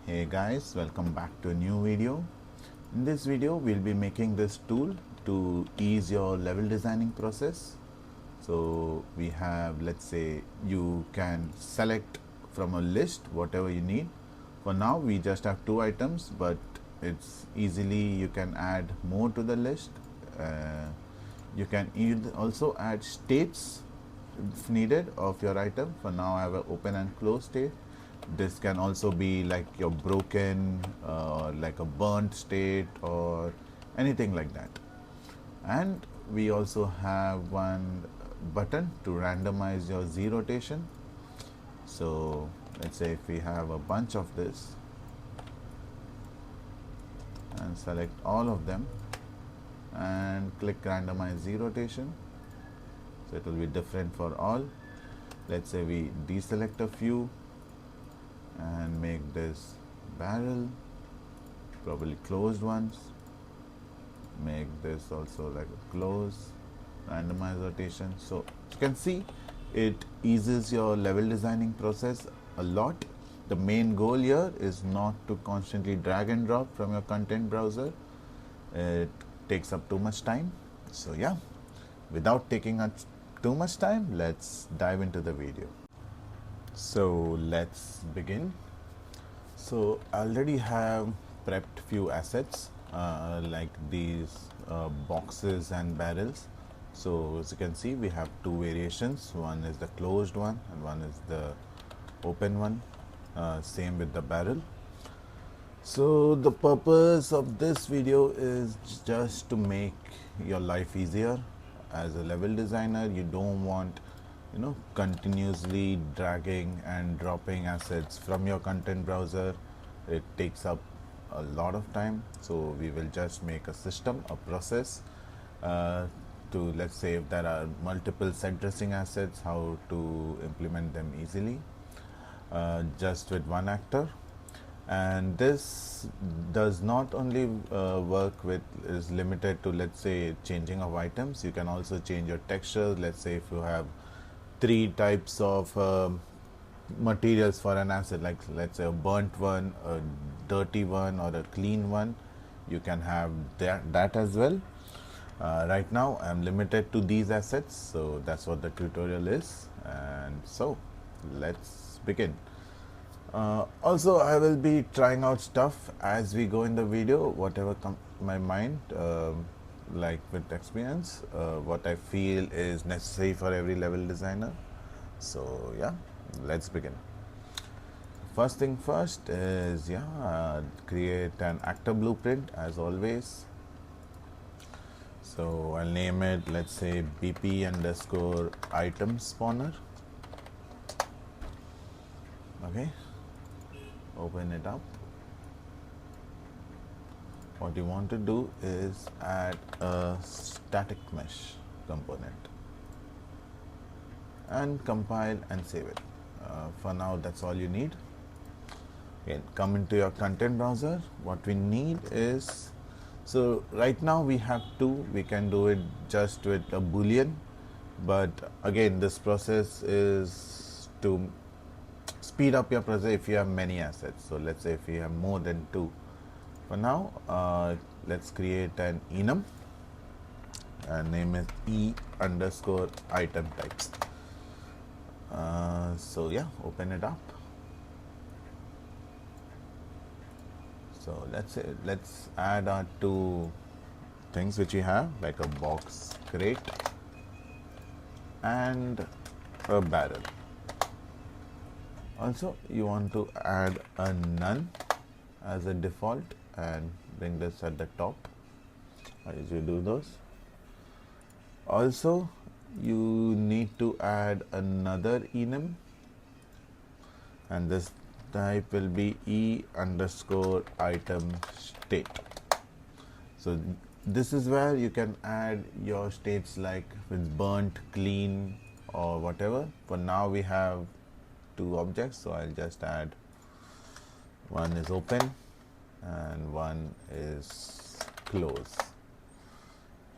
Hey guys, welcome back to a new video. In this video, we'll be making this tool to ease your level designing process. So we have, let's say you can select from a list whatever you need. For now, we just have 2 items, but it's easily you can add more to the list. You can also add states if needed of your item. For now, I have an open and close state. This can also be like your broken, like a burnt state or anything like that. And we also have one button to randomize your Z rotation. So let's say if we have a bunch of this and select all of them and click randomize Z rotation, so it will be different for all. Let's say we deselect a few and make this barrel, probably closed ones, make this also like a close, randomize rotation. So you can see it eases your level designing process a lot. The main goal here is not to constantly drag and drop from your content browser. It takes up too much time. So yeah, without taking up too much time, let's dive into the video. So let's begin. So I already have prepped few assets like these boxes and barrels. So as you can see, we have 2 variations. One is the closed one and one is the open one. Same with the barrel. So the purpose of this video is just to make your life easier. As a level designer, you don't want continuously dragging and dropping assets from your content browser. It takes up a lot of time. So we will just make a system, a process to, let's say if there are multiple set dressing assets, how to implement them easily just with one actor. And this does not only is limited to, let's say, changing of items. You can also change your textures. Let's say if you have 3 types of materials for an asset, like let's say a burnt one, a dirty one, or a clean one, you can have that as well. Right now I'm limited to these assets, so that's what the tutorial is. And so let's begin. Also, I will be trying out stuff as we go in the video, whatever comes to my mind, like with experience, what I feel is necessary for every level designer. So yeah, let's begin. First thing first is create an actor blueprint as always. So I'll name it, let's say, BP underscore item spawner. Okay, open it up. What you want to do is add a static mesh component and compile and save it. For now, that's all you need. Again, come into your content browser. What we need is, so right now we have 2. We can do it just with a boolean, but again, this process is to speed up your process if you have many assets. So let's say if you have more than 2. For now, let's create an enum and name it e underscore item types. So yeah, open it up. So let's add our 2 things which we have, like a box crate and a barrel. Also, you want to add a none as a default and bring this at the top as you do those. Also, you need to add another enum, and this type will be e underscore item state. So this is where you can add your states like with burnt, clean, or whatever. For now we have 2 objects, so I'll just add one is open and one is close.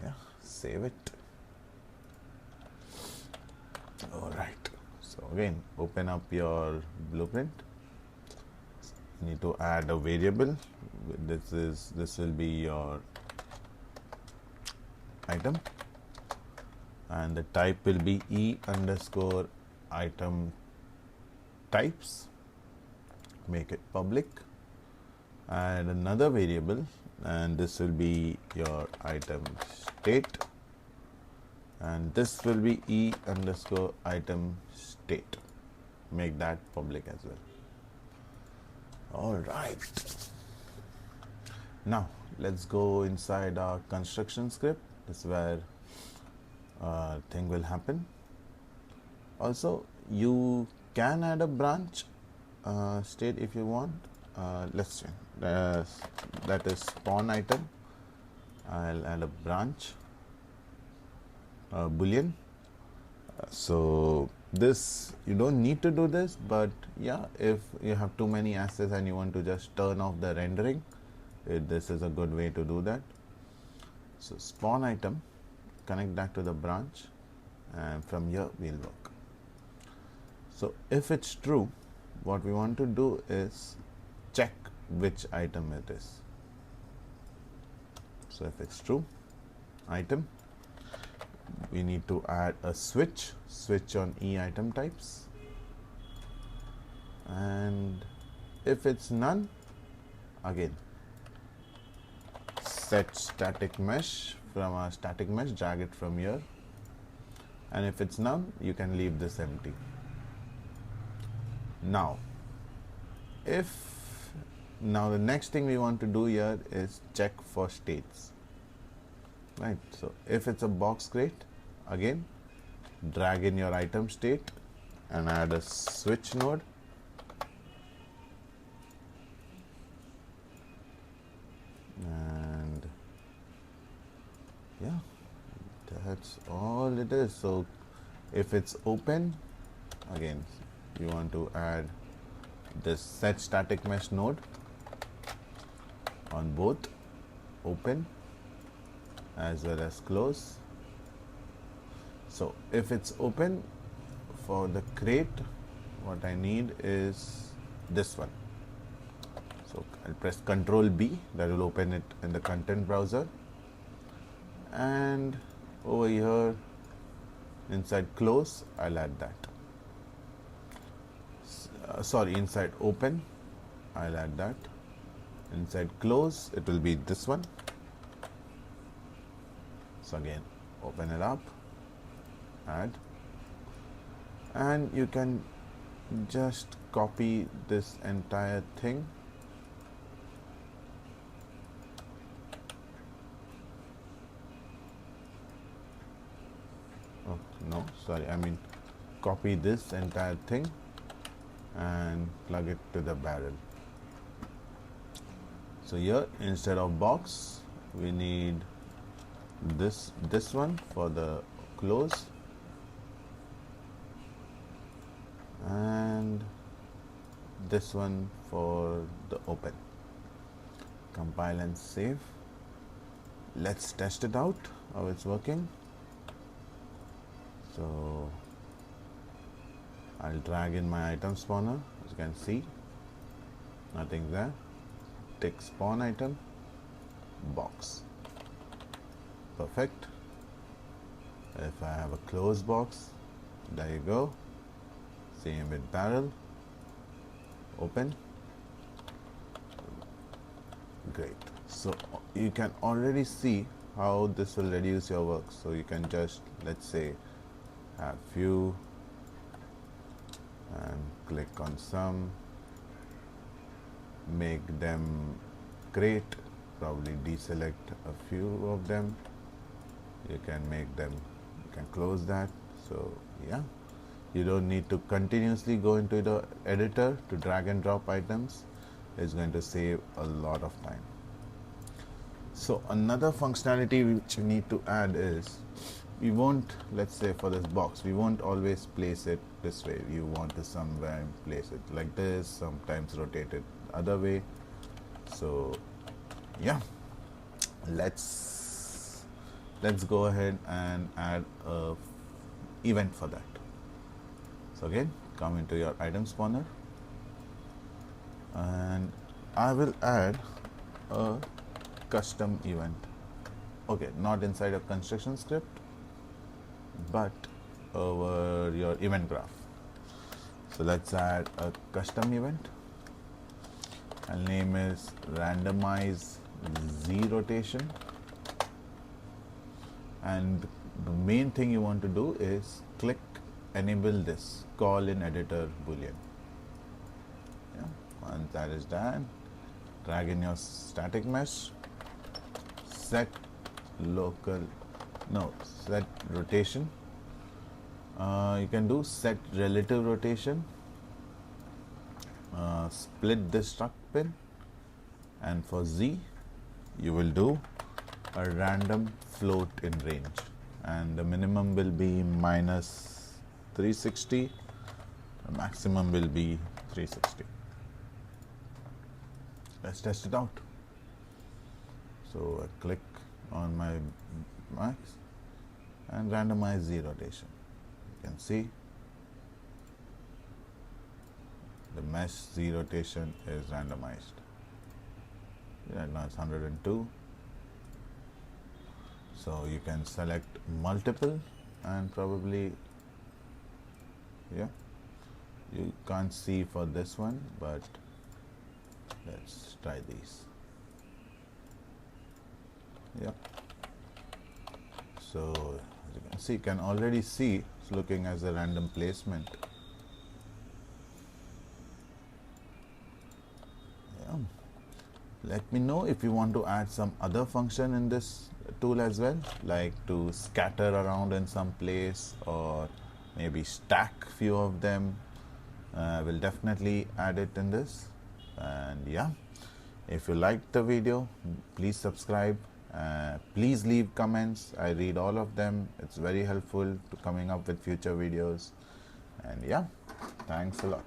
Yeah, save it. All right, so again, open up your blueprint, You need to add a variable. This will be your item, and the type will be e underscore item types. Make it public. Add another variable, and this will be your item state, and this will be e underscore item state. Make that public as well. All right. Now let's go inside our construction script. This is where thing will happen. Also, you can add a branch state if you want. Let's check. That is spawn item. I'll add a branch boolean. So this, you don't need to do this, but yeah, if you have too many assets and you want to just turn off the rendering, this is a good way to do that. So spawn item, connect that to the branch, and from here we'll work. So if it's true, what we want to do is check which item it is. So if it's true, item, we need to add a switch on e item types, and if it's none, again set static mesh. From our static mesh, drag it from here, and if it's none, you can leave this empty. Now the next thing we want to do here is check for states, right? So if it's a box crate, again drag in your item state and add a switch node, and yeah, that's all it is. So if it's open, again you want to add this set static mesh node on both open as well as close. So if it's open for the crate, what I need is this one. So I'll press Ctrl B, that will open it in the content browser, and over here inside close I'll add that. Inside open I'll add that. Inside close it will be this one. So again open it up, add, and you can just copy this entire thing. Oh no, sorry, I mean copy this entire thing and plug it to the barrel. So here instead of box we need this one for the close, and this one for the open. Compile and save. Let's test it out how it's working. So I'll drag in my item spawner. As you can see, nothing there. Tick spawn item, box. Perfect. If I have a closed box, there you go. Same with barrel. Open. Great. So you can already see how this will reduce your work. So you can just, let's say, have few and click on some, make them crate, probably deselect a few of them. You can make them, you can close that. So yeah, you don't need to continuously go into the editor to drag and drop items. It's going to save a lot of time. So another functionality which we need to add is, we won't, let's say for this box, we won't always place it this way. You want to somewhere place it like this, sometimes rotate it the other way. So yeah, let's go ahead and add a event for that. So again, come into your item spawner, and I will add a custom event. Okay, not inside a construction script, but over your event graph. So let's add a custom event. And name is randomize Z rotation. And the main thing you want to do is click enable this call in editor boolean. Yeah. Once that is done, drag in your static mesh, set rotation. You can do set relative rotation, split this struct pin, and for Z you will do a random float in range, and the minimum will be minus 360, the maximum will be 360. Let's test it out. So I click on my max and randomize Z rotation. You can see the mesh Z rotation is randomized. Right now it's 102. So you can select multiple and probably, yeah, you can't see for this one, but let's try these. Yeah. So as you can see, you can already see it's looking as a random placement. Yeah. Let me know if you want to add some other function in this tool as well, like to scatter around in some place or maybe stack few of them. We'll definitely add it in this. And yeah, if you liked the video, please subscribe. Please leave comments. I read all of them. It's very helpful to coming up with future videos. And yeah, thanks a lot.